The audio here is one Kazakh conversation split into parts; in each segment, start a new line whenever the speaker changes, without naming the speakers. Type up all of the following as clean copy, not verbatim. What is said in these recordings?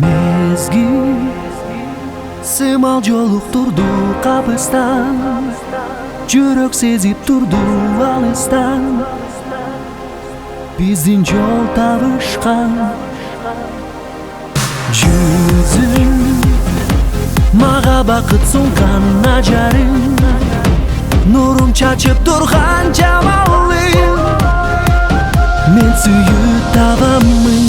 Mezgil sımal joluqturdu kapıstan, жүрөк сезип турду алыстан, биздин жол табышкан. Жүзүң мага бакыт сунган ажарың, нурун чачып турган жамалың, мен сүйүп табаммын.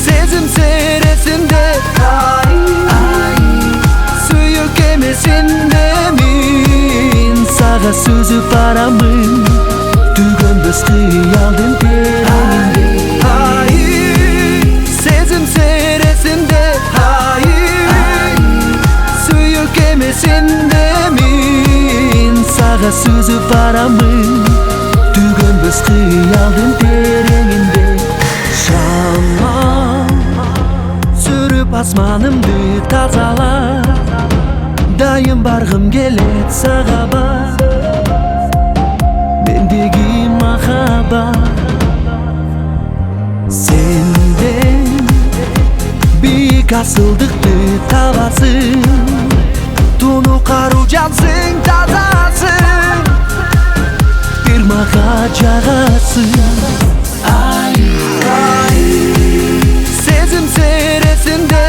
Сезим сересинде Суйуу Кемесинде мен сага сүзүп барамын, түгөнбөс кыялдын тереңинде. Сезим сересинде Суйуу Кемесинде мен сага сүзүп барамын, түгөнбөс кыялдын тереңинде. Шамал сүрүп асманымды тазалап, дайым баргым келет сага бар, мендеги махаббат. Сенден бийик асылдыкты табасың, туну кару жансың, тазасың, бир мага жагасың. Сезим сересинде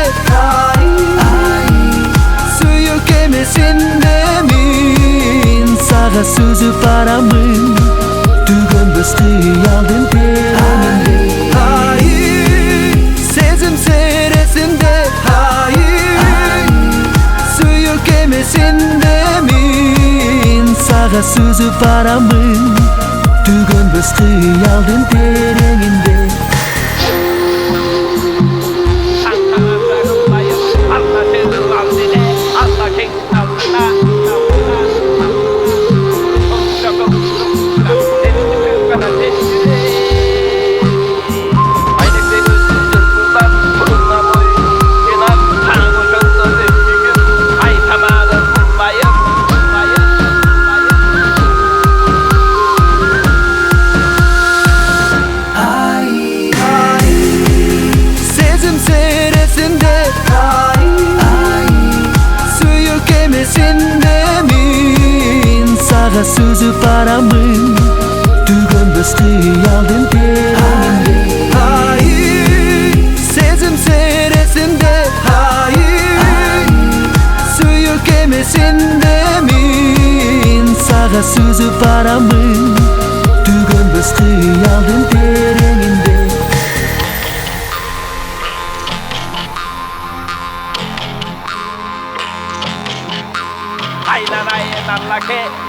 Суйуу Кемесинде мен сага сүзүп барамын, түгөнбөс кыялдын тереңинде. Сезим сересинде Суйуу Кемесинде мен сага сүзүп барамын, түгөнбөс кыялдын тереңинде. Сага сүзүп барамын, түгөнбөс кыялдын тереңинде. Сезим сересинде Суйуу Кемесинде мен сага сүзүп барамын, түгөнбөс кыялдын тереңинде.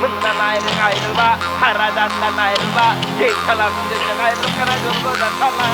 Mından ayrılma, karadan ayrılma, tek kalan ayrılıp kara yolda kalma.